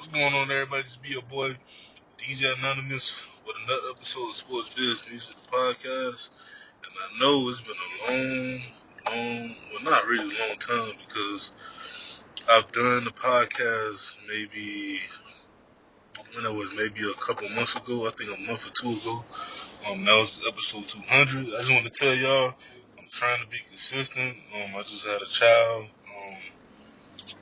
What's going on, everybody? Just be your boy, DJ Anonymous, with another episode of Sports Biz Music Podcast. And I know it's been a well, not really a long time because I've done the podcast when it was maybe a couple months ago. I think a month or two ago. That was episode 200. I just want to tell y'all, I'm trying to be consistent. I just had a child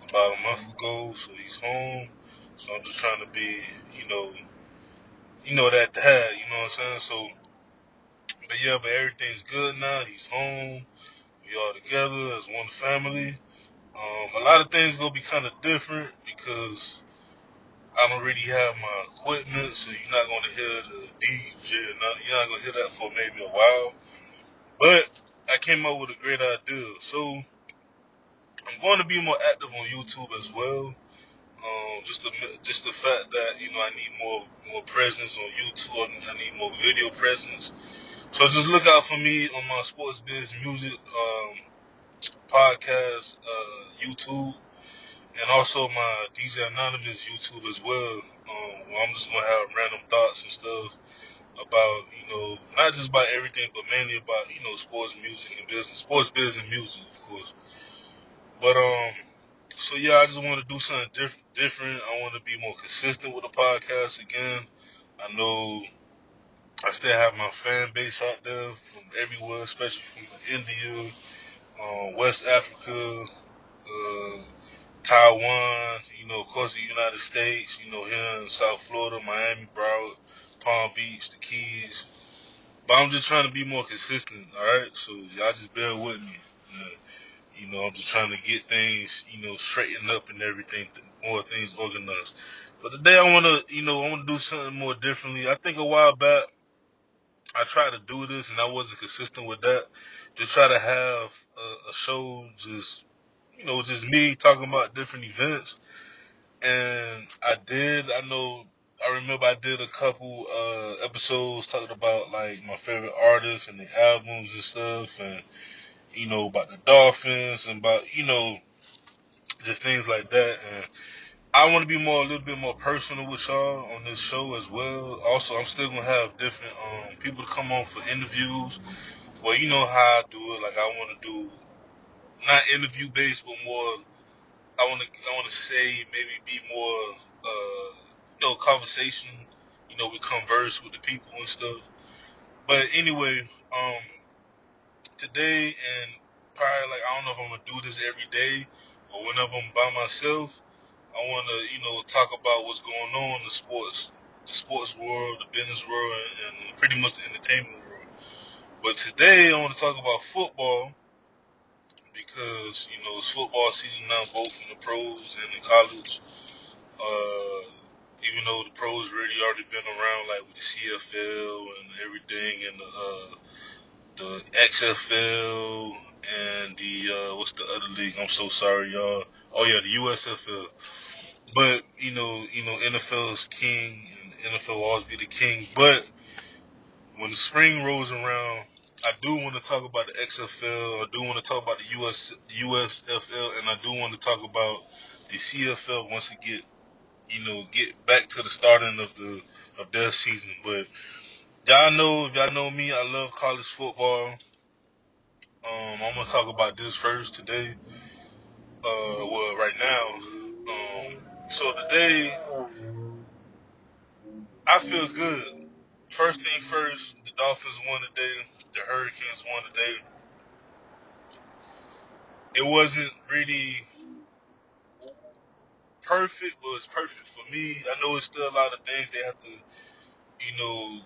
about a month ago, so he's home. So I'm just trying to be, you know, that dad, you know what I'm saying? So, but everything's good now. He's home. We all together as one family. A lot of things gonna be kind of different because I don't really have my equipment, so you're not gonna hear the DJ. You're not gonna hear that for maybe a while. But I came up with a great idea, so I'm going to be more active on YouTube as well. Just the fact that I need more presence on YouTube. I need more video presence. So just look out for me on my Sports Biz Music podcast YouTube, and also my DJ Anonymous YouTube as well. Where I'm just gonna have random thoughts and stuff about not just about everything, but mainly about sports, music, and business, sports, business, and music, of course. But so yeah, I just want to do something different. I want to be more consistent with the podcast again. I know I still have my fan base out there from everywhere, especially from India, West Africa, Taiwan, of course the United States, here in South Florida, Miami, Broward, Palm Beach, the Keys. But I'm just trying to be more consistent, alright? So y'all just bear with me. I'm just trying to get things, straightened up and everything, more things organized. But today I want to do something more differently. I think a while back, I tried to do this and I wasn't consistent with that. To try to have a show just me talking about different events. And I did. I remember I did a couple episodes talking about like my favorite artists and the albums and stuff, and about the Dolphins and about just things like that. And I want to be a little bit more personal with y'all on this show as well. Also, I'm still gonna have different people to come on for interviews. Well, you know how I do it. Like I want to do not interview based, but more. I want to say maybe be more conversation. We converse with the people and stuff. But anyway, today and probably like I don't know if I'm gonna do this every day or whenever I'm by myself. I want to talk about what's going on in the sports world, the business world, and pretty much the entertainment world. But today I want to talk about football because it's football season now, both in the pros and in college. Even though the pros really already been around, like with the CFL and everything, and the XFL and the what's the other league? I'm so sorry, y'all. Oh yeah, the USFL. But NFL is king, and NFL will always be the king. But when the spring rolls around, I do want to talk about the XFL. I do want to talk about the USFL, and I do want to talk about the CFL once it get back to the starting of their season. But if y'all know me, I love college football. I'm gonna talk about this first today. Right now. So today, I feel good. First thing first, the Dolphins won today. The Hurricanes won today. It wasn't really perfect, but it's perfect for me. I know it's still a lot of things they have to you know,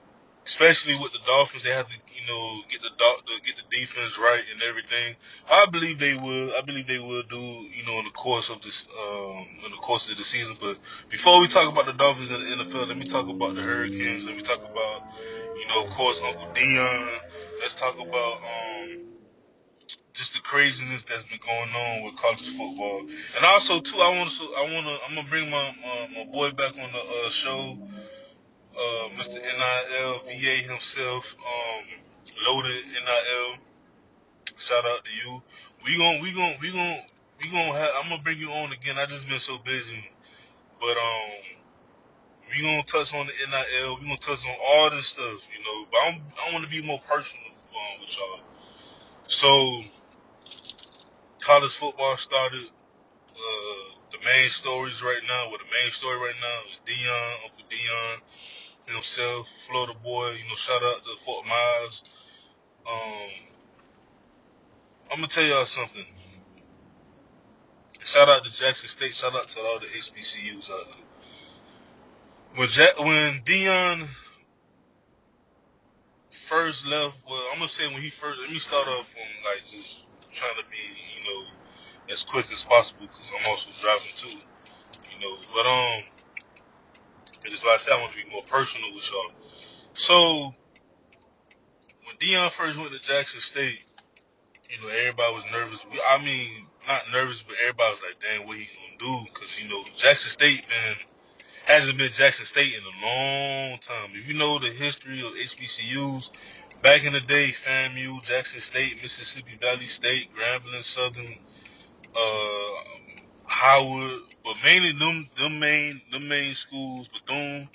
especially with the Dolphins, they have to, get the defense right and everything. I believe they will. I believe they will do, in the course of the season. But before we talk about the Dolphins and the NFL, let me talk about the Hurricanes. Let me talk about, of course, Uncle Dion. Let's talk about just the craziness that's been going on with college football. And also too, I'm gonna bring my boy back on the show, Mr. NIL VA himself, loaded NIL. Shout out to you. We gon' have. I'm gonna bring you on again. I just been so busy, But we gonna touch on the NIL. We gonna touch on all this stuff, you know. But I want to be more personal with y'all. So college football started. The main stories right now. Well, the main story right now is Dion, Uncle Dion himself, Florida boy. You know, shout out to Fort Myers. I'm gonna tell y'all something. Shout out to Jackson State. Shout out to all the HBCUs out there. When Dion first left, well, I'm gonna say when he first. Let me start off from like just trying to be, you know, as quick as possible because I'm also driving too, you know. But that's why I said I want to be more personal with y'all. So when Dion first went to Jackson State, you know, everybody was nervous. I mean, not nervous, but everybody was like, "Dang, what he gonna do?" Because you know, Jackson State, man, hasn't been Jackson State in a long time. If you know the history of HBCUs, back in the day, FAMU, Jackson State, Mississippi Valley State, Grambling, Southern, uh, Howard, but mainly them main schools, Bethune,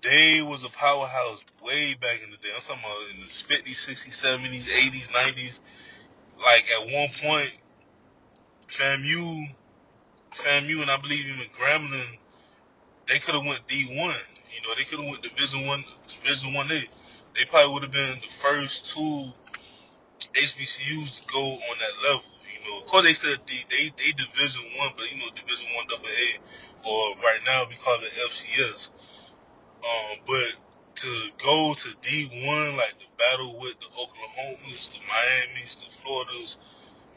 they was a powerhouse way back in the day. I'm talking about in the 50s, 60s, 70s, 80s, 90s. Like at one point, FAMU, FAMU, and I believe even Grambling, they could have went D1. You know, they could have went Division 1A. They probably would have been the first two HBCUs to go on that level. You know, of course they still they Division 1, but you know Division 1AA, or right now we call it FCS. But to go to D1, like the battle with the Oklahomas, the Miamis, the Floridas,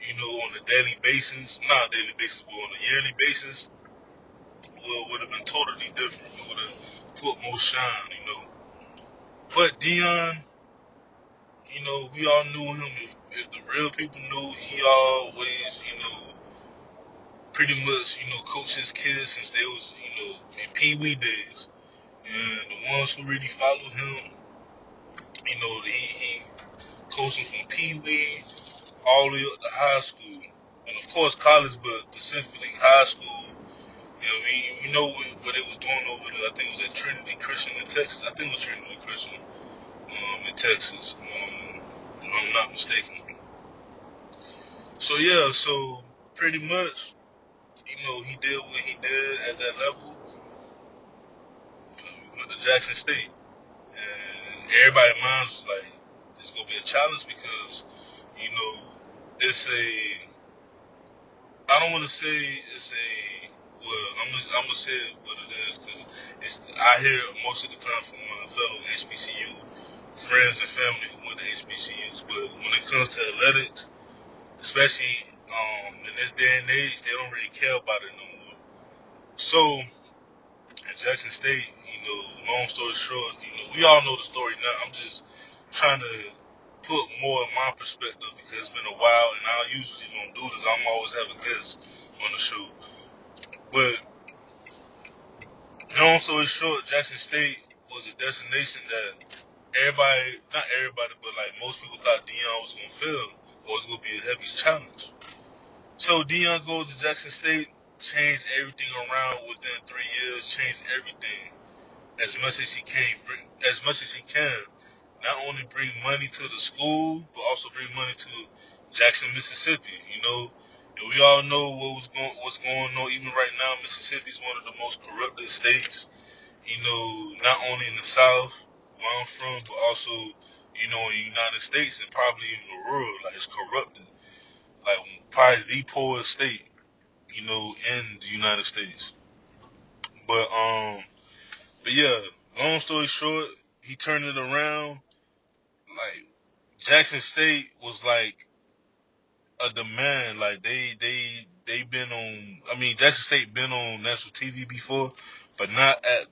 you know, on a daily basis, not a daily basis, but on a yearly basis, would have been totally different. It would have put more shine, you know. But Dion, you know, we all knew him. If the real people knew, he always, you know, pretty much, you know, coached his kids since they was, you know, in Pee Wee days. And the ones who really followed him, you know, he coached them from Pee Wee all the way up to high school. And of course college, but specifically high school. You know, we know what they was doing over there. I think it was at Trinity Christian in Texas. I think it was Trinity Christian in Texas, if I'm not mistaken. So yeah, so pretty much, you know, he did what he did at that level. We went to Jackson State, and everybody in mind was like, "It's gonna be a challenge because, you know, it's a. I don't want to say it's a. Well, I'm gonna say it what it is because it's. I hear it most of the time from my fellow HBCU friends and family who went to HBCUs, but when it comes to athletics, especially in this day and age, they don't really care about it no more. So at Jackson State, you know, long story short, you know, we all know the story now. I'm just trying to put more of my perspective because it's been a while, and I usually don't do this. I'm always having guests on the show. But long story short, Jackson State was a destination that everybody, not everybody, but like most people thought Dion was gonna fail or was gonna be a heavy challenge. So Dion goes to Jackson State, changed everything around within 3 years, changed everything as much as he can, as much as he can. Not only bring money to the school, but also bring money to Jackson, Mississippi. You know, and we all know what's going on. Even right now, Mississippi is one of the most corrupted states. You know, not only in the South, where I'm from, but also, you know, in the United States and probably in the world. Like it's corrupted. Like probably the poorest state, you know, in the United States. But but yeah, long story short, he turned it around. Like Jackson State was like a demand. Like they been on. I mean, Jackson State been on national TV before, but not at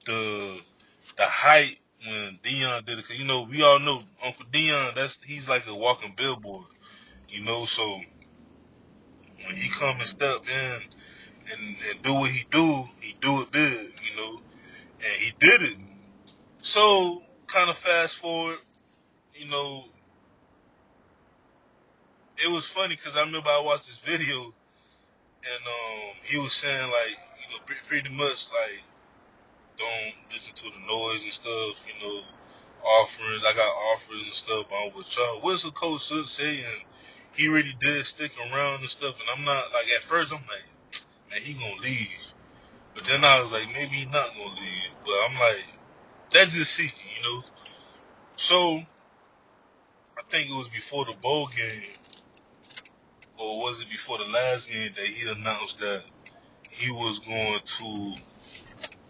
the height when Dion did it. Cause you know we all know Uncle Dion. He's like a walking billboard. You know, so when he come and step in and do what he do it big. You know, and he did it. So kind of fast forward. You know, it was funny because I remember I watched this video and he was saying like, you know, pretty much like don't listen to the noise and stuff. Offerings. I got offers and stuff. But I'm with y'all. What's the coach should say? And he really did stick around and stuff. And I'm not like at first I'm like, man, he gonna leave. But then I was like, maybe he not gonna leave. But I'm like, that's just seeking. So I think it was before the bowl game, or was it before the last game that he announced that he was going to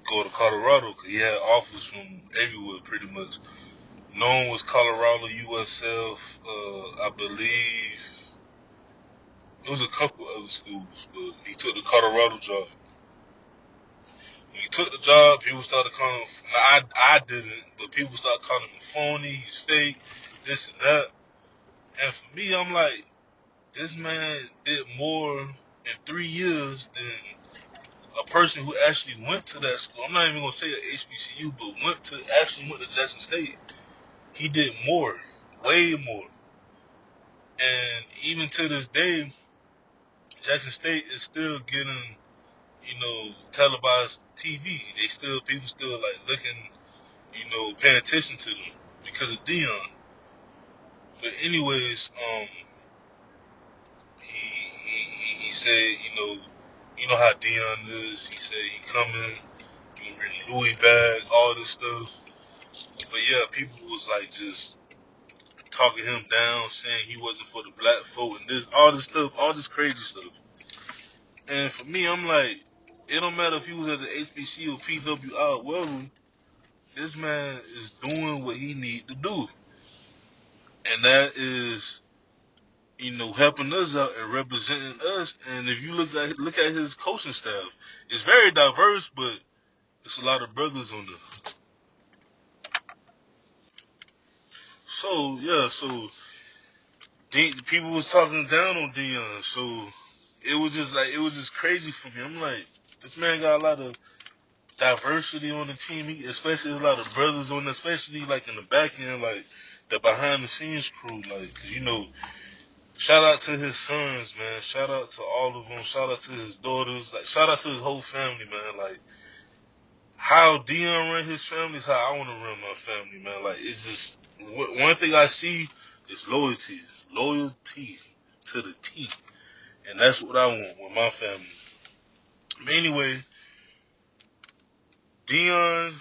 go to Colorado because he had offers from everywhere pretty much. Known was Colorado, USF, I believe it was a couple other schools, but he took the Colorado job. When he took the job, people started calling him. I didn't, but people started calling him phony. He's fake, this and that. And for me, I'm like, this man did more in 3 years than a person who actually went to that school. I'm not even gonna say at HBCU, but actually went to Jackson State. He did more, way more. And even to this day, Jackson State is still getting, televised TV. People still like looking, paying attention to them because of Dion. But anyways, he said, you know how Dion is. He said he coming, he bring Louis back, all this stuff. But yeah, people was like just talking him down, saying he wasn't for the black folk and all this stuff, all this crazy stuff. And for me, I'm like, it don't matter if he was at the HBC or PWI, whatever. This man is doing what he need to do, and that is, helping us out and representing us. And if you look at his coaching staff, it's very diverse, but it's a lot of brothers on there. So yeah, people was talking down on Dion, so it was just crazy for me. I'm like, this man got a lot of diversity on the team, especially a lot of brothers on, especially like in the back end, like the behind the scenes crew, like, 'cause, shout out to his sons, man. Shout out to all of them. Shout out to his daughters. Like, shout out to his whole family, man. Like, how Dion ran his family is how I want to run my family, man. Like, it's just one thing I see is loyalty to the T. And that's what I want with my family. But anyway, Dion,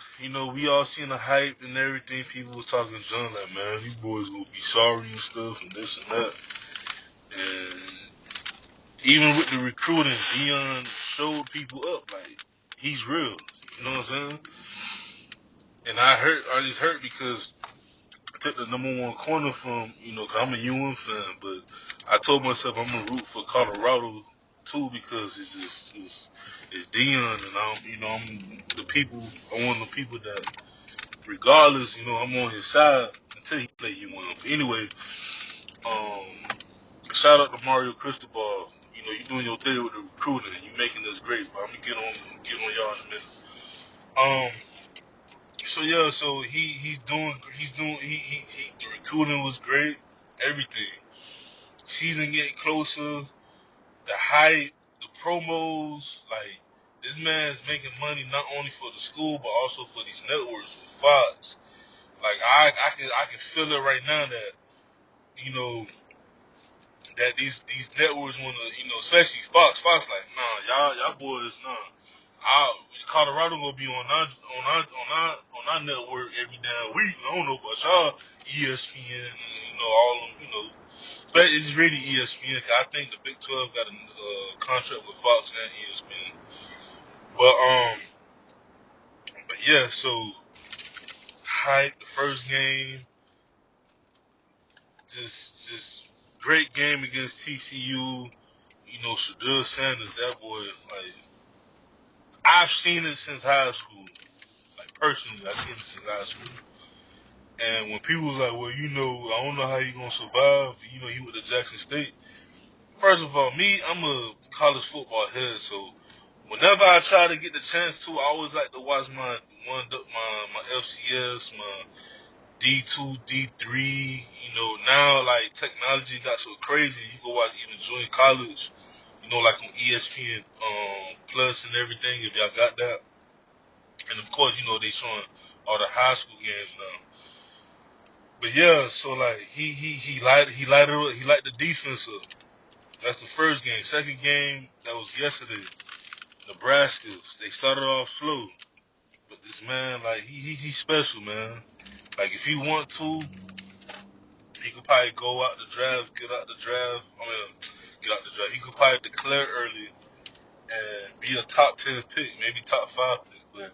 we all seen the hype and everything. People was talking John like, man, these boys gonna be sorry and stuff and this and that. And even with the recruiting, Dion showed people up like he's real. You know what I'm saying? And I just hurt because I took the number one corner from, cause I'm a UM fan, but I told myself I'm gonna root for Colorado too because it's Dion and I'm the people. I'm one of the people that, regardless, I'm on his side until he play UM. But anyway, shout out to Mario Cristobal. You doing your thing with the recruiting. You making this great. But I'm gonna get on y'all in a minute. So yeah, so he's doing the recruiting was great. Everything. Season getting closer. The hype, the promos, like this man's making money not only for the school but also for these networks with Fox. Like I can feel it right now that you know that these networks want to, especially Fox like, nah, y'all boys, nah. Colorado gonna be on our network every damn week. I don't know about y'all, ESPN, all them, but it's really ESPN. 'Cause I think the Big 12 got a contract with Fox and ESPN. But yeah, so hype the first game, just great game against TCU. Shedeur Sanders, that boy, like, I've seen it since high school. Like, personally, I've seen it since high school. And when people was like, well, I don't know how you going to survive, you went to Jackson State. First of all, I'm a college football head, so whenever I try to get the chance to, I always like to watch my FCS, my D2, D3. Now, like, technology got so crazy, you can watch even junior college like on ESPN Plus and everything. If y'all got that, and of course, they showing all the high school games now. But yeah, so like he light the defense up. That's the first game. Second game, that was yesterday. Nebraska. They started off slow, but this man, like he's special, man. Like if he want to, he could probably go out the draft, get out the draft. Get out the draft. He could probably declare early and be a top 10 pick, maybe top 5 pick. But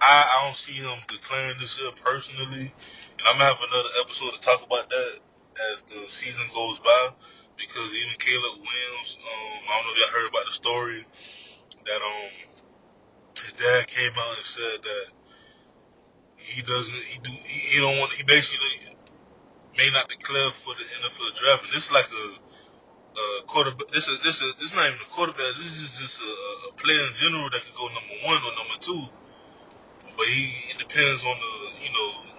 I don't see him declaring this year personally. And I'm gonna have another episode to talk about that as the season goes by. Because even Caleb Williams, I don't know if y'all heard about the story that his dad came out and said that he don't want, he basically may not declare for the NFL draft. And this is like a quarterback. This is not even a quarterback. This is just a player in general that could go number 1 or number 2. But it depends on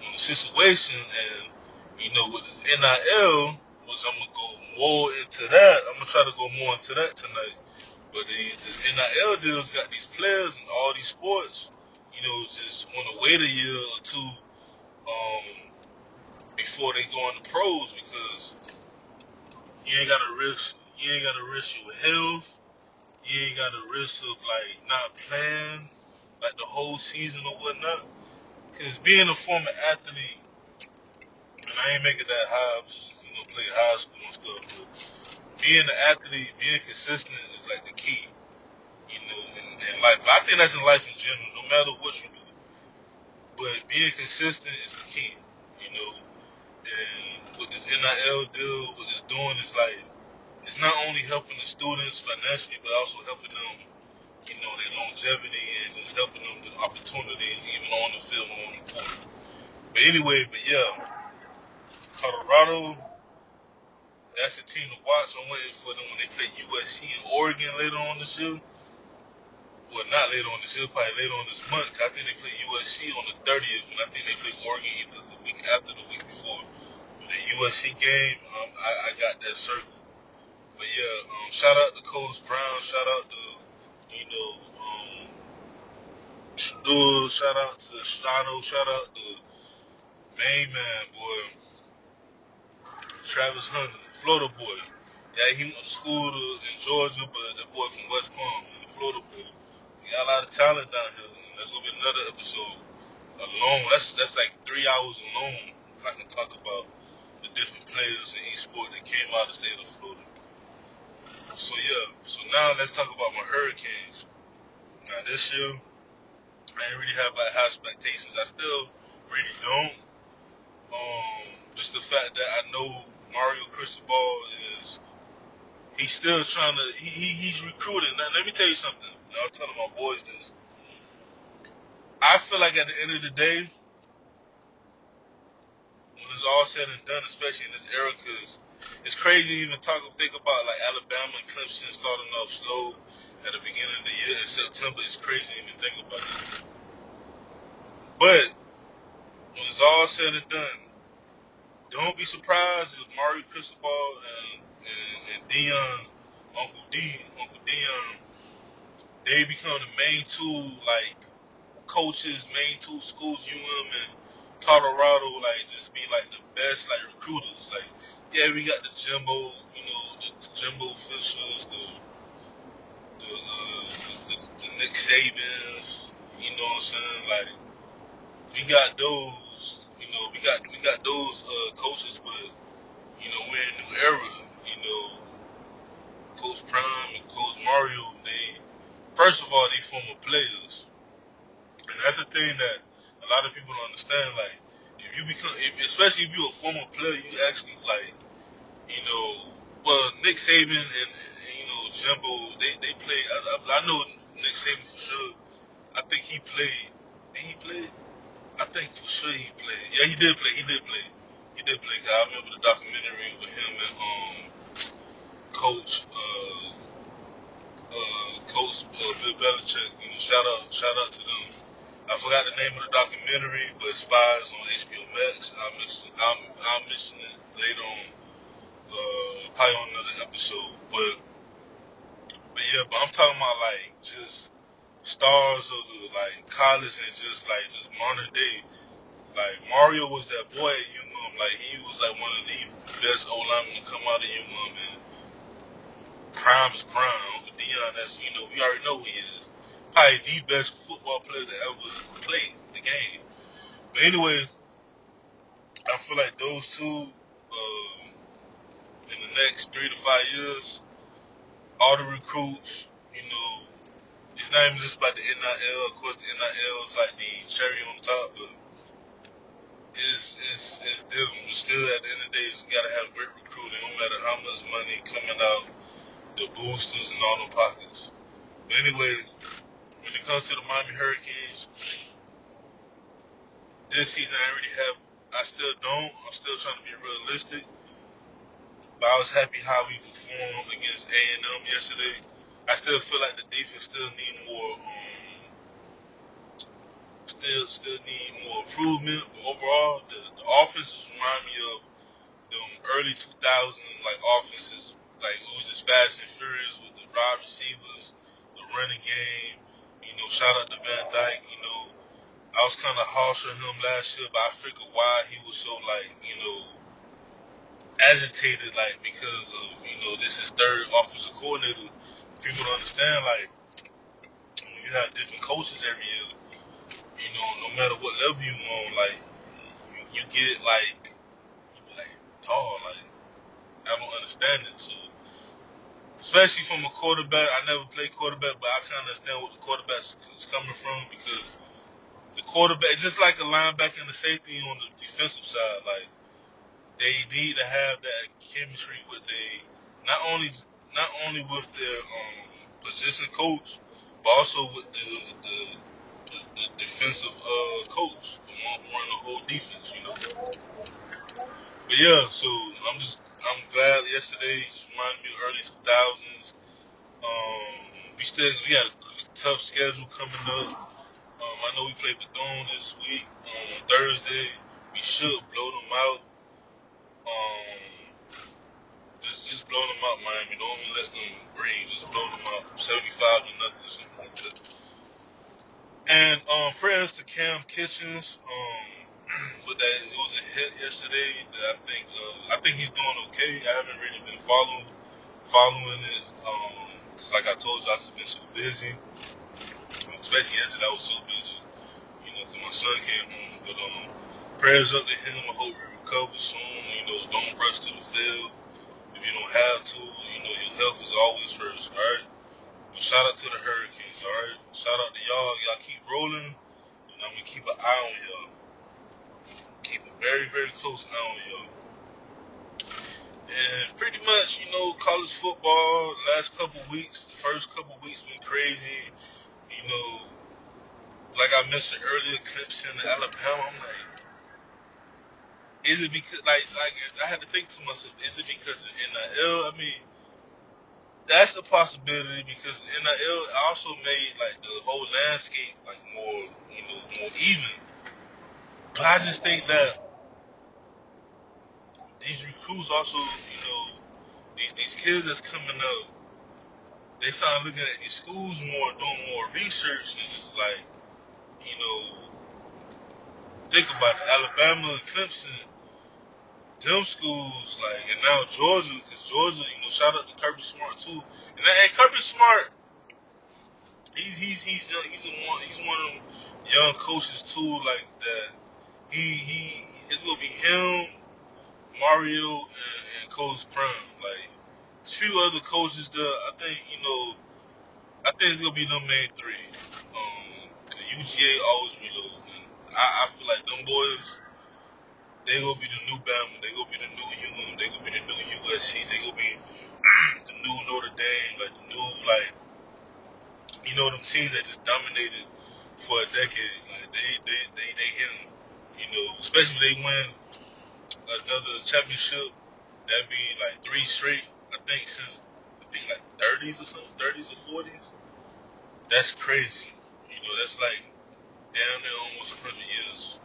on the situation, and with this NIL, which I'm gonna go more into that. I'm gonna try to go more into that tonight. But the NIL deals got these players in all these sports, just want to wait a year or two before they go on the pros, because you ain't gotta risk your health. You ain't gotta risk of like not playing like the whole season or whatnot. Cause being a former athlete, and I ain't making that high, play high school and stuff, but being an athlete, being consistent is like the key, in life. But I think that's in life in general, no matter what you do. But being consistent is the key, you know. And with this NIL deal, what it's doing is like, it's not only helping the students financially, but also helping them, their longevity and just helping them with opportunities, even on the field and on the court. But anyway, yeah, Colorado, that's a team to watch. I'm waiting for them when they play USC and Oregon later on this year. Well, not later on this year, probably later on this month. I think they play USC on the 30th, and I think they play Oregon either the week after the week before. The USC game, I got that circle. But yeah, shout out to Coach Brown. Shout out to, Shadul. Shout out to Shano. Shout out to main man, boy, Travis Hunter, Florida boy. Yeah, he went to school in Georgia, but that boy from West Palm, the Florida boy. We got a lot of talent down here. And that's gonna be another episode alone. That's like 3 hours alone. I can talk about the different players in each sport that came out of the state of Florida. So yeah. So now let's talk about my Hurricanes. Now this year, I ain't really have like high expectations. I still really don't. Just the fact that I know Mario Cristobal he's still trying to, he's recruiting. Now, let me tell you something. I was telling my boys this. I feel like at the end of the day, when it's all said and done, especially in this era, because it's crazy to even think about like Alabama and Clemson starting off slow at the beginning of the year in September. It's crazy to even think about it. But when it's all said and done, don't be surprised if Mario Cristobal and Dion, Uncle Dion, they become the main two like coaches, main two schools, UM and Colorado, like just be like the best like recruiters. Like, yeah, we got the Jimbo, the Jimbo Fishers, the Nick Sabans, you know what I'm saying? Like, we got those, we got those coaches, but we're in a new era. You know, Coach Prime and Coach Mario, first of all, they former players. And that's the thing that a lot of people don't understand. Like, if you especially if you're a former player, you actually like, well, Nick Saban and Jimbo, they played. I know Nick Saban for sure. I think he played. Did he play? I think for sure he played. Yeah, he did play. He did play. He did play. Cause I remember the documentary with him and Coach Bill Belichick. Shout out to them. I forgot the name of the documentary, but Spies on HBO Max. I'll mention it later on, probably on another episode. But but I'm talking about like just stars of the like college and just modern day. Like Mario was that boy at UM. Like he was like one of the best O linemen to come out of UM. And prime is prime. Uncle Dion, that's we already know who he is. Probably the best football player that ever played the game. But anyway, I feel like those two in the next 3 to 5 years, all the recruits, it's not even just about the NIL. Of course, the NIL is like the cherry on top, but it's them. Still, at the end of the day, you gotta have great recruiting, no matter how much money coming out, the boosters and all them pockets. But anyway, when it comes to the Miami Hurricanes, this season I still don't. I'm still trying to be realistic. But I was happy how we performed against A&M yesterday. I still feel like the defense still need more, still need more improvement. But overall, the offenses remind me of them early 2000s like offenses. Like it was just fast and furious with the wide receivers, the running game. Shout out to Van Dyke. I was kind of harsh on him last year, but I figured why he was so agitated, like because of this is third offensive coordinator. People don't understand like when you have different coaches every year. No matter what level you on, like you get like tall. Like I don't understand it. So especially from a quarterback, I never played quarterback, but I can understand what the quarterback is coming from because the quarterback, just like a linebacker and the safety on the defensive side, like they need to have that chemistry with not only not only with their position coach, but also with the defensive coach, the one who run the whole defense. But yeah, so I'm glad yesterday just reminded me of early 2000s. We got a tough schedule coming up. I know we play Bethune this week on Thursday. We should blow them out. Just blow them out, Miami. Don't even let them breathe. Just blow them out. 75-0, something like that. And prayers to Cam Kitchens. But that it was a hit yesterday. That I think he's doing okay. I haven't really been following it. 'Cause like I told you, I've just been so busy. Especially yesterday, I was so busy. Cause my son came home. But prayers up to him. I hope he recovers soon. Don't rush to the field if you don't have to. Your health is always first. All right. But shout out to the Hurricanes. All right. Shout out to y'all. Y'all keep rolling. And I'm gonna keep an eye on y'all. Keep a very, very close eye on y'all. And pretty much, college football, last couple weeks, the first couple weeks been crazy. You know, like I mentioned earlier, Clemson and Alabama. I'm like, is it because, like I had to think to myself, is it because of NIL? I mean, that's a possibility because NIL also made like the whole landscape like more, more even. But I just think that these recruits also, these kids that's coming up, they start looking at these schools more, doing more research, and it's just like, you know, think about it. Alabama and Clemson, them schools, like, and now Georgia, because Georgia, shout out to Kirby Smart too. And Kirby Smart, he's one of them young coaches too, like that. It's gonna be him, Mario, and Coach Prime. Like, few other coaches there. I think it's gonna be them main three. The UGA always reload. And I feel like them boys, they gonna be the new Bama. They gonna be the new UM. They gonna be the new USC. They gonna be the new Notre Dame. Like the new them teams that just dominated for a decade. Like they hit them. Especially if they win another championship. That'd be like 3 straight. Since like 30s or something, 30s or 40s. That's crazy. That's like damn near almost 100 years.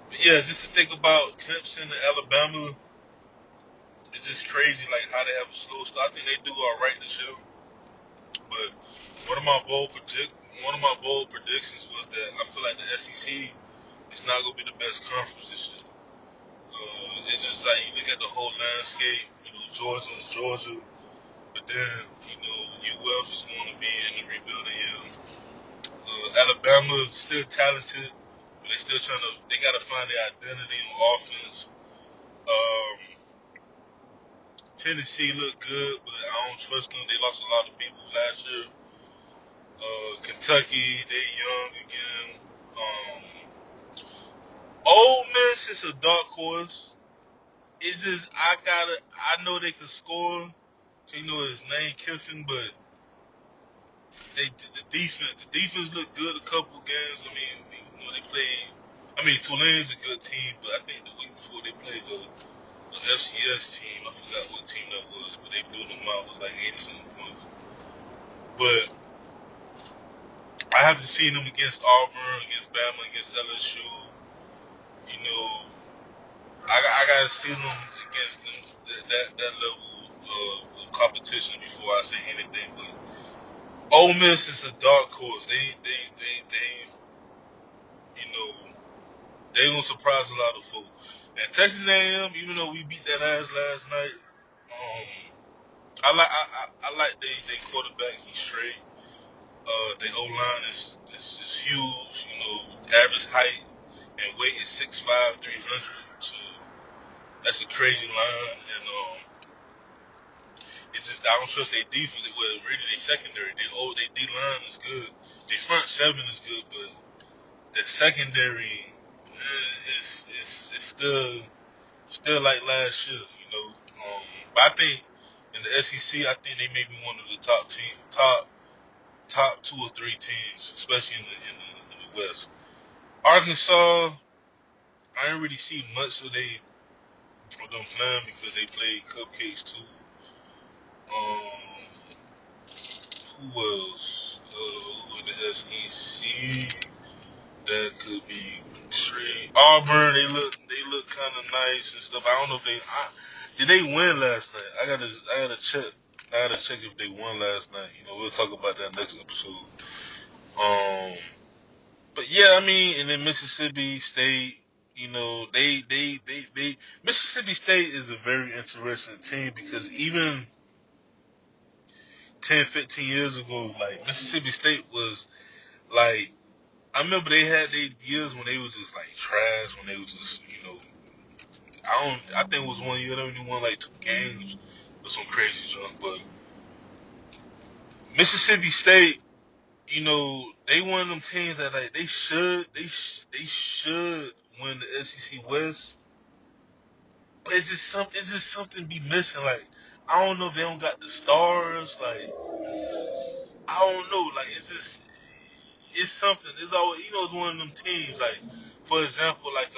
But yeah, just to think about Clemson and Alabama, it's just crazy, like how they have a slow start. I think they do all right this year, but one of my bold predictions was that I feel like the SEC is not gonna be the best conference this year. It's just like you look at the whole landscape. Georgia is Georgia, but then UF is going to be in the rebuilding year. Alabama is still talented, but they still trying to. They got to find their identity on offense. Um, Tennessee looked good, but I don't trust them. They lost a lot of people last year. Kentucky, they young again. Ole Miss is a dark horse. It's just I know they can score. His name Kiffin, but the defense looked good a couple games. I mean, they played. I mean, Tulane's a good team, but I think the week before they played the FCS team. I forgot what team that was, but they blew them out. It was like 80-something points. But I haven't seen them against Auburn, against Bama, against LSU. I gotta see them against them, that level of competition before I say anything. But Ole Miss is a dark horse. You know, they gonna surprise a lot of folks. And Texas A&M, even though we beat that ass last night, I like they quarterback. He's straight. The O line is huge. Average height and weight is 6'5", 300. So that's a crazy line. And it's just I don't trust their defense. Well, really their secondary. Their D line is good. Their front seven is good, but the secondary is still like last year. But I think in the SEC, I think they may be one of the top 2 or 3 teams, especially in the West. Arkansas, I didn't really see much of them playing because they played cupcakes too. Who else? With the SEC, that could be straight. Auburn, they look kind of nice and stuff. I don't know if did they win last night. I gotta check. I gotta check if they won last night. We'll talk about that next episode. But yeah, I mean, and then Mississippi State, they Mississippi State is a very interesting team because even 10, 15 years ago, like Mississippi State was like, I remember they had their years when they was just like trash, when they was just, I think it was one year they only won like 2 games or some crazy junk, but Mississippi State, they one of them teams that like they should win the SEC West, but it's just something be missing. Like I don't know if they don't got the stars. Like I don't know. Like it's something. It's always it's one of them teams. Like for example, like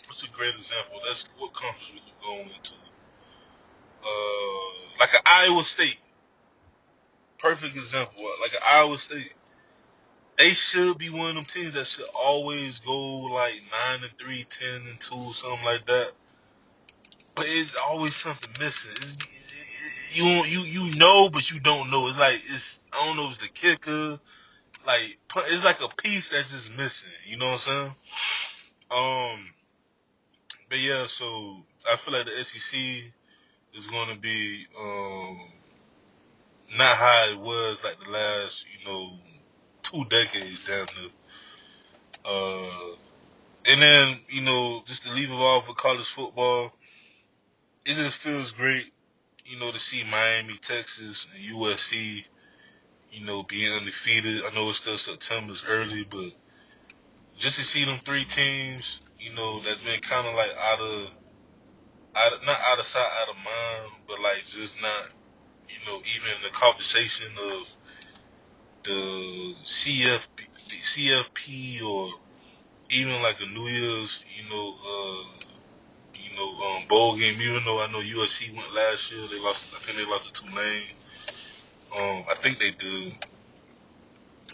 what's a great example? That's what conference we could go into. Like an Iowa State. Perfect example. Like an Iowa State. They should be one of them teams that should always go like 9-3, 10-2, something like that. But it's always something missing. You know, but you don't know. It's like I don't know if it's the kicker. Like it's like a piece that's just missing. You know what I'm saying? But yeah, so I feel like the SEC is going to be not how it was like the last 2 decades down there. And then just to leave it off with college football, it just feels great, to see Miami, Texas, and USC, being undefeated. I know it's still September, it's early, but just to see them 3 teams, that's been kind of like not out of sight, out of mind, but like just not, even the conversation of the CFP or even like a New Year's, bowl game. Even though I know USC went last year, they lost. I think they lost to Tulane. I think they did.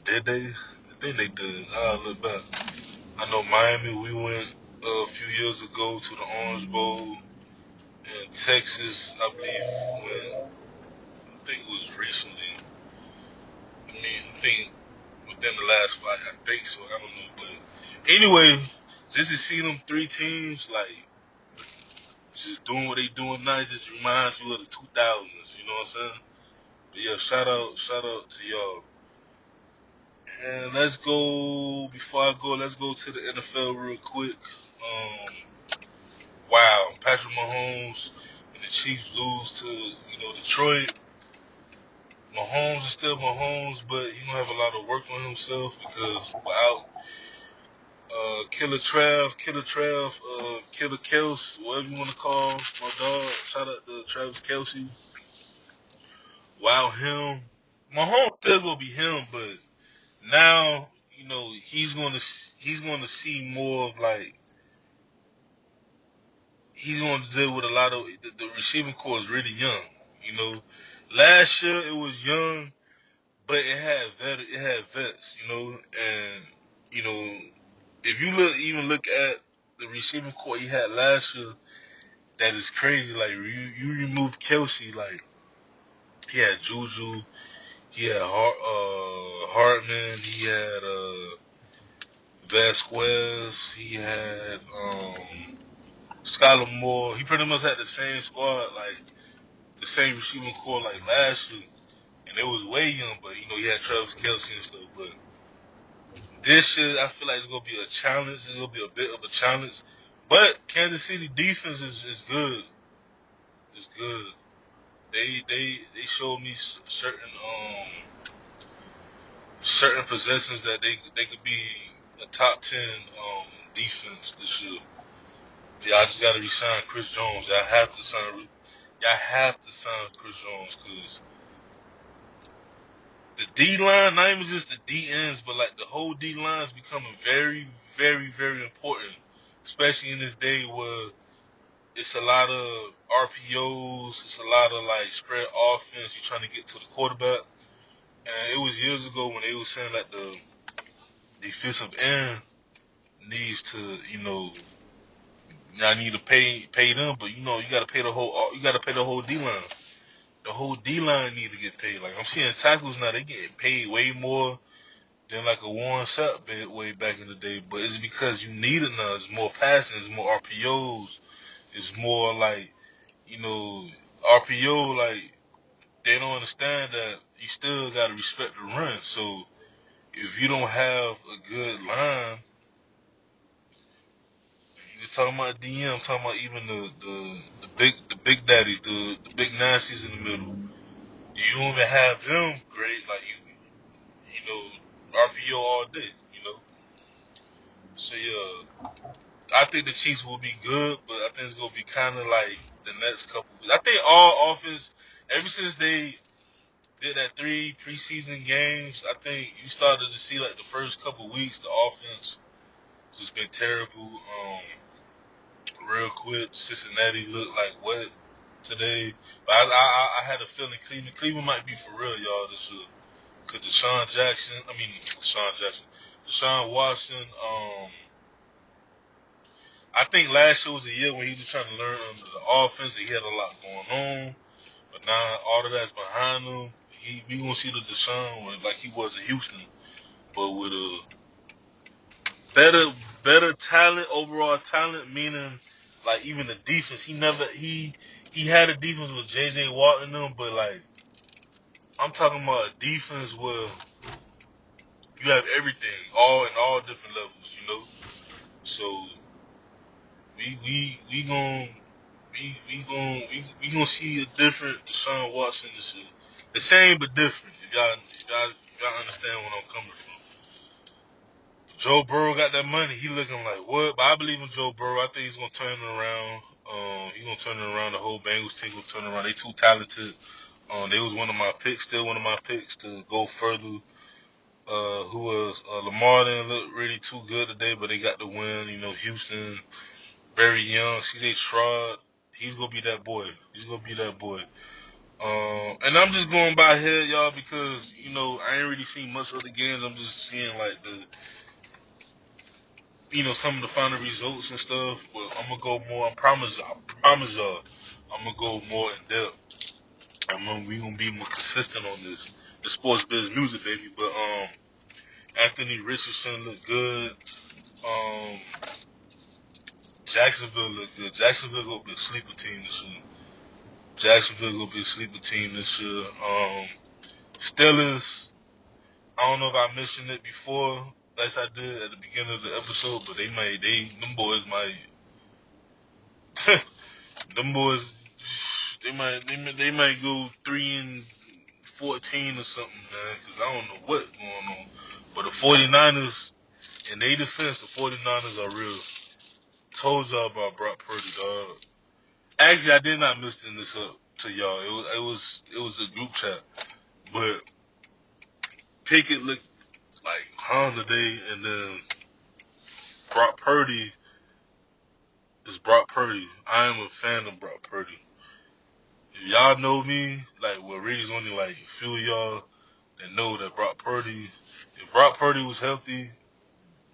Did they? I think they did. I'll look back. I know Miami. We went a few years ago to the Orange Bowl. in Texas, I believe, when I think it was recently. I think within the last fight, I think so. I don't know, but anyway, just to see them three teams like just doing what they doing now, just reminds you of the 2000s. You know what I'm saying? But yeah, shout out to y'all. And let's go. Before I go, let's go to the NFL real quick. Um, wow, Patrick Mahomes and the Chiefs lose to Detroit. Mahomes is still Mahomes, but he gonna have a lot of work on himself because without Killer Kels, whatever you want to call my dog. Shout out to Travis Kelsey. Wow, him. Mahomes still gonna be him, but now he's gonna see more of like he's gonna deal with a lot of the receiving core is really young. You know, last year it was young, but it had vets. And you know if you look at the receiving core he had last year, that is crazy. Like you remove Kelsey, like he had Juju, he had Hartman, he had Vasquez, he had Skylar Moore. He pretty much had the same squad, like the same receiving core like last year, and it was way young. But he had Travis Kelsey and stuff. But this year, I feel like it's gonna be a challenge. It's gonna be a bit of a challenge. But Kansas City defense is good. It's good. They showed me certain possessions that they could be a top 10 defense this year. Yeah, I just got to resign Chris Jones. Y'all have to sign Chris Jones because the D line, not even just the D ends, but like the whole D line is becoming very, very, very important, especially in this day where it's a lot of RPOs, it's a lot of like spread offense. You're trying to get to the quarterback, and it was years ago when they were saying like the defensive end needs to, I need to pay them, but you got to pay the whole D line. The whole D line need to get paid. Like I'm seeing tackles now, they getting paid way more than like a Warren Sapp bit way back in the day. But it's because you need it now. It's more passing, it's more RPOs, it's more like RPO. Like they don't understand that you still got to respect the run. So if you don't have a good line, you just talking about DM, talking about even the big daddies, the big nasties in the middle. You don't even have them great. Like RPO all day. You know. So yeah, I think the Chiefs will be good, but I think it's gonna be kind of like the next couple weeks. I think all offense, ever since they did that 3 preseason games, I think you started to see like the first couple weeks the offense just been terrible. Real quick, Cincinnati looked like what today, but I had a feeling Cleveland might be for real, y'all. This year. Cause Deshaun Watson. I think last year was the year when he was trying to learn under the offense. He had a lot going on, but now all of that's behind him. We gonna see the Deshaun like he was in Houston, but with a better better talent, overall talent, meaning like even the defense. He had a defense with J.J. Watt in them, but like I'm talking about a defense where you have everything, all in all different levels, So we gon' we gonna see a different Deshaun Watson this year. The same but different. If y'all understand where I'm coming from. Joe Burrow got that money. He looking like what? But I believe in Joe Burrow. I think he's gonna turn it around. He's gonna turn it around. The whole Bengals team will turn it around. They too talented. They was one of my picks, still one of my picks to go further. Who was Lamar didn't look really too good today, but they got the win. Houston, very young. CJ Stroud, he's gonna be that boy. He's gonna be that boy. And I'm just going by here, y'all, because I ain't really seen much of the games. I'm just seeing like some of the final results and stuff. But I'm gonna go more. I promise y'all. I'm gonna go more in depth. We gonna be more consistent on this, the sports biz music, baby. But Anthony Richardson looked good. Um, Jacksonville looked good. Jacksonville gonna be a sleeper team this year. Steelers. I don't know if I mentioned it before, as I did at the beginning of the episode, but them boys might, them boys, they might go 3-14 or something, man, because I don't know what's going on. But the 49ers, in their defense, the 49ers are real. Told y'all about Brock Purdy, dog. Actually, I did not mention this up to y'all. It was a group chat, but Pickett looked like Han today, and then Brock Purdy is Brock Purdy. I am a fan of Brock Purdy. If y'all know me, like, well, really only like a few of y'all that know that Brock Purdy, if Brock Purdy was healthy,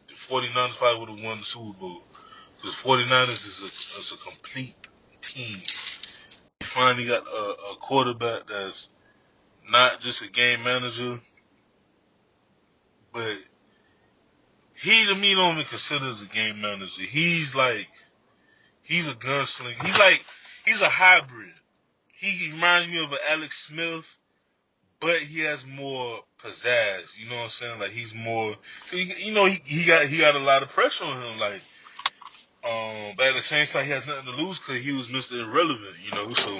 the 49ers probably would have won the Super Bowl. Because 49ers is a complete team. He finally got a quarterback that's not just a game manager, but he to me don't even consider as a game manager. He's a gunslinger. He's a hybrid. He reminds me of an Alex Smith, but he has more pizzazz. You know what I'm saying? Like he's more. He got a lot of pressure on him. Like but at the same time he has nothing to lose because he was Mr. Irrelevant. You know. So,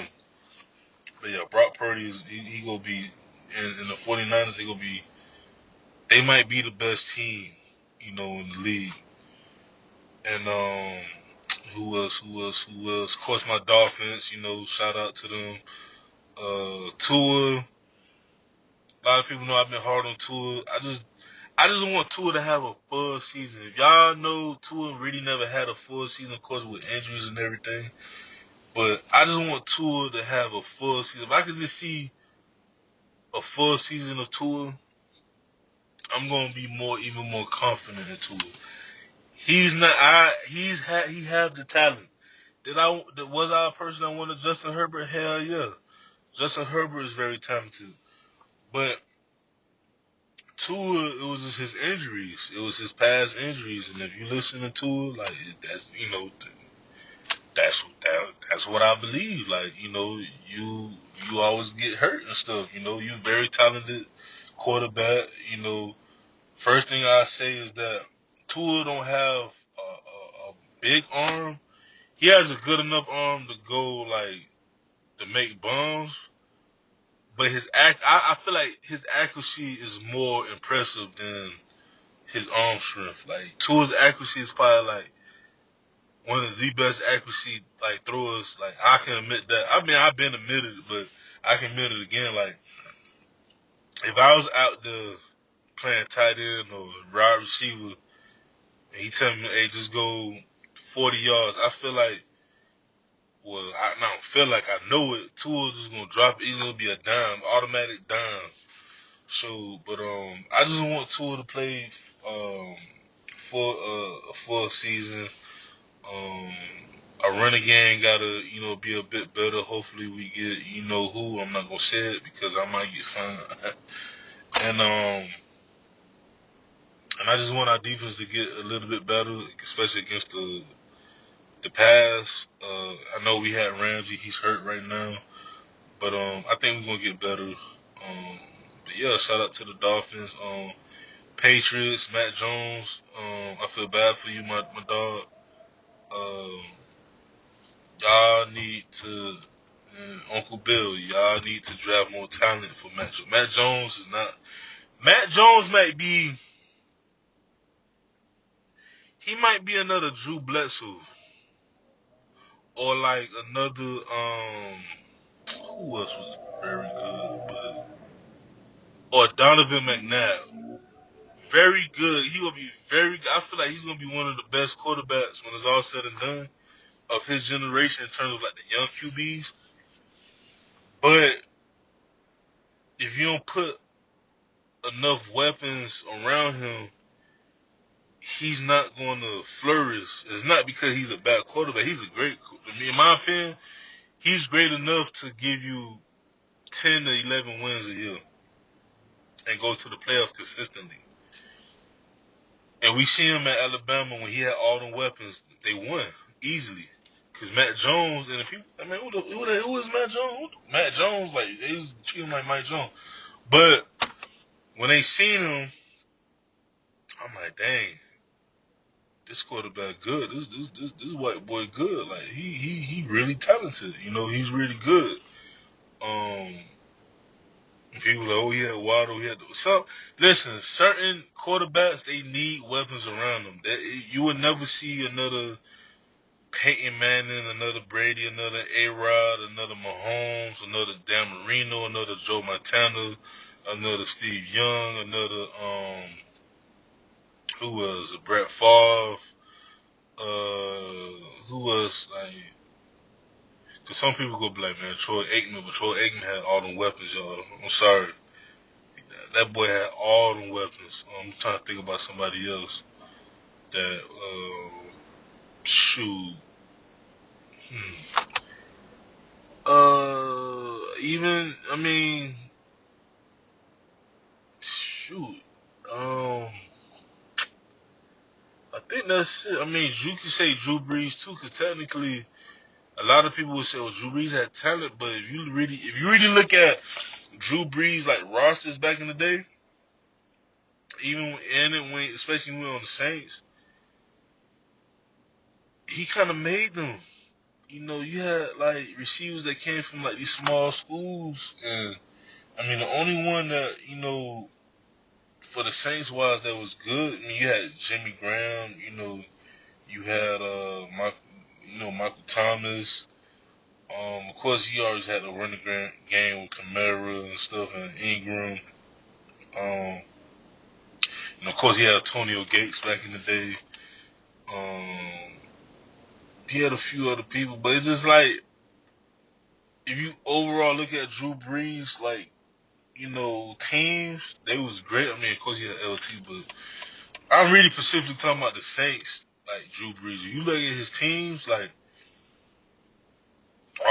but yeah, Brock Purdy he gonna be in the 49ers. They might be the best team. You know, in the league. And who else? Of course, my Dolphins. You know, shout out to them. Tua. A lot of people know I've been hard on Tua. I just want Tua to have a full season. If y'all know, Tua really never had a full season, of course, with injuries and everything. But I just want Tua to have a full season. If I could just see a full season of Tua, I'm gonna be even more confident in Tua. He's not. He have the talent. Was I a person that wanted Justin Herbert? Hell yeah. Justin Herbert is very talented, but Tua, it was just his injuries. It was his past injuries, and if you listen to Tua, like that's that's what I believe. Like you always get hurt and stuff. You very talented quarterback. First thing I say is that Tua don't have a big arm. He has a good enough arm to go like to make bombs, but I feel like his accuracy is more impressive than his arm strength. Like Tua's accuracy is probably like one of the best accuracy like throwers. Like I can admit that. I mean I've been admitted it, but I can admit it again. Like if I was out there playing tight end or wide receiver, and he tell me, "Hey, just go 40 yards," I feel like. Well, I don't feel like I know it. Tua's just gonna drop it. It's gonna be a dime, automatic dime. So, but I just want Tua to play for a full season. Um, a running game gotta be a bit better. Hopefully, we get who. I'm not gonna say it because I might get fined. and and I just want our defense to get a little bit better, especially against the pass. I know we had Ramsey. He's hurt right now, but I think we're gonna get better. But yeah, shout out to the Dolphins. Patriots, Matt Jones. I feel bad for you, my dog. Um, y'all need to, Uncle Bill. Y'all need to draft more talent for Matt Jones. Matt Jones is not. Matt Jones might be. He might be another Drew Bledsoe, or like another. Who else was very good, or Donovan McNabb. Very good. He will be very good. I feel like he's gonna be one of the best quarterbacks when it's all said and done of his generation in terms of like the young QBs. But if you don't put enough weapons around him, he's not going to flourish. It's not because he's a bad quarterback. He's a great. I mean, in my opinion, he's great enough to give you 10 to 11 wins a year and go to the playoff consistently. And we see him at Alabama when he had all them weapons. They won easily. Because Matt Jones and the people, I mean, who is Matt Jones? Matt Jones, like, they was treating him like Mike Jones. But when they seen him, I'm like, dang, this quarterback good. This white boy good. Like, he really talented. You know, he's really good. Um, People like, oh, he had Waddle, he had some. Listen, certain quarterbacks they need weapons around them. You would never see another Peyton Manning, another Brady, another A-Rod, another Mahomes, another Dan Marino, another Joe Montana, another Steve Young, another who was Brett Favre, who was like. Cause some people go be like, man, Troy Aikman, but Troy Aikman had all them weapons, y'all. I'm sorry. That boy had all them weapons. I'm trying to think about somebody else that shoot. Even I mean, shoot. I think that's it. I mean, you can say Drew Brees too, because technically, a lot of people would say, "Oh, Drew Brees had talent," but if you really look at Drew Brees like rosters back in the day, especially when on the Saints, he kind of made them. You know, you had like receivers that came from like these small schools, and I mean the only one that for the Saints wise that was good. I mean, you had Jimmy Graham. You had Michael Thomas. Of course, he always had the running game with Kamara and stuff, and Ingram. Um, and of course, he had Antonio Gates back in the day. Um, he had a few other people, but it's just like if you overall look at Drew Brees, like teams, they was great. I mean, of course, he had LT, but I'm really specifically talking about the Saints, like Drew Brees. If you look at his teams, like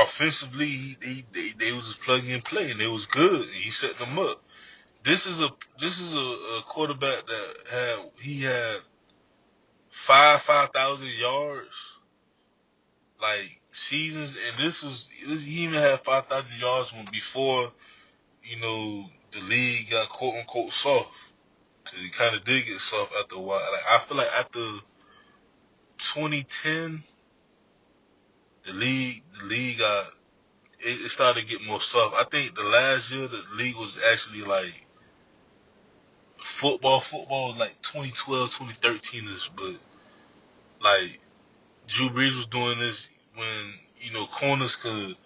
offensively, they was just plug and play, and they was good. And he set them up. This is a quarterback that had 5,000 yards like seasons, and he even had 5,000 yards when before the league got quote unquote soft, because he kind of did get soft after a while. Like I feel like after 2010, the league got it started to get more soft. I think the last year the league was actually like football was like 2012, 2013 ish, but like Drew Brees was doing this when corners could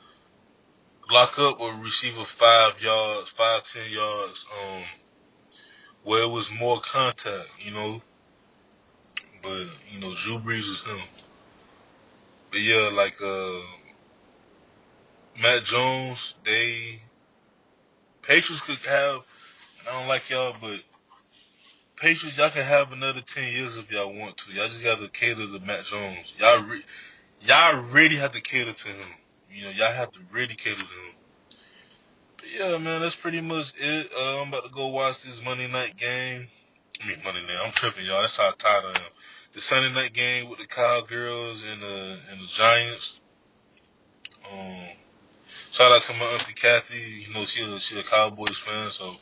lock up or receive a 5 yards, 5-10 yards, where it was more contact. But Drew Brees was him. But yeah, like Matt Jones, Patriots could have. I don't like y'all, but Patriots, y'all can have another 10 years if y'all want to. Y'all just got to cater to Matt Jones. Y'all really have to cater to him. Y'all have to really cater to him. But yeah, man, that's pretty much it. I'm about to go watch this Monday night game. I mean, Monday night. I'm tripping, y'all. That's how tired I am. The Sunday night game with the Cowgirls and the Giants. Um, Shout out to my auntie Kathy. She a Cowboys fan, so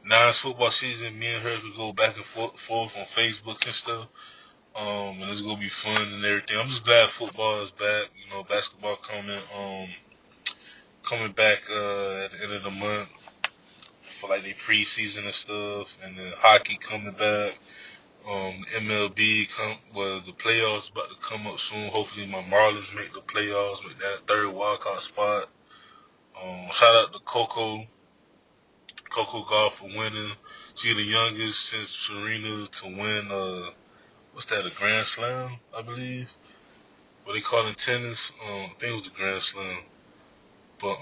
now it's football season. Me and her could go back and forth on Facebook and stuff. And it's gonna be fun and everything. I'm just glad football is back. Basketball coming back at the end of the month for like the preseason and stuff, and then hockey coming back. MLB the playoffs about to come up soon. Hopefully my Marlins make the playoffs, make that third wildcard spot. Shout out to Coco Golf for winning. She the youngest since Serena to win. What's that? A Grand Slam, I believe. What they call in tennis? I think it was a Grand Slam. But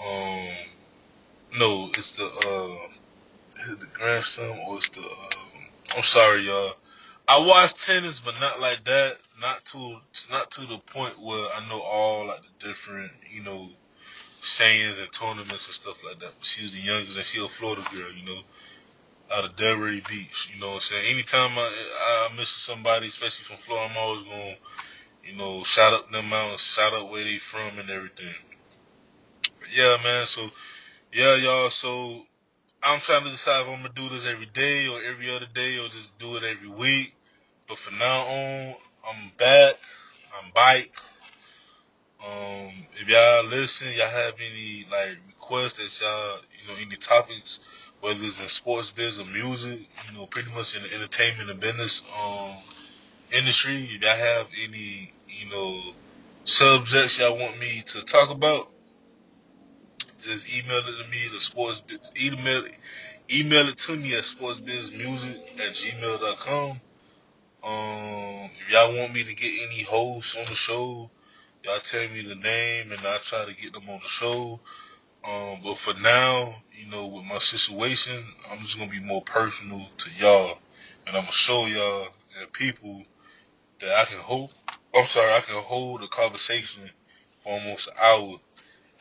no, it's is it the Grand Slam or it's the? I'm sorry, y'all. I watch tennis, but not like that. Not to the point where I know all like the different, sayings and tournaments and stuff like that. But she was the youngest, and she a Florida girl, out of Delray Beach. You know what I'm saying? Anytime I miss somebody, especially from Florida, I'm always going to, shout out them mountains, shout out where they from and everything. But yeah, man. So yeah, y'all. So I'm trying to decide if I'm gonna do this every day or every other day or just do it every week. But from now on, I'm back. I'm bike. If y'all listen, y'all have any like requests that y'all, any topics, whether it's in sports biz or music, pretty much in the entertainment and business industry. If y'all have any, subjects y'all want me to talk about, just email it to me. The sports email it to me at sportsbizmusic@gmail.com. If y'all want me to get any hosts on the show, y'all tell me the name and I'll try to get them on the show. But for now, with my situation, I'm just gonna be more personal to y'all, and I'm gonna show y'all and people that I can hold. I can hold a conversation for almost an hour,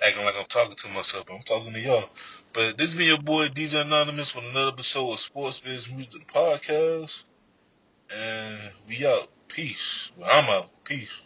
acting like I'm talking to myself. But I'm talking to y'all. But this been your boy DJ Anonymous with another episode of Sports Biz Music Podcast, and we out. Peace. Well, I'm out. Peace.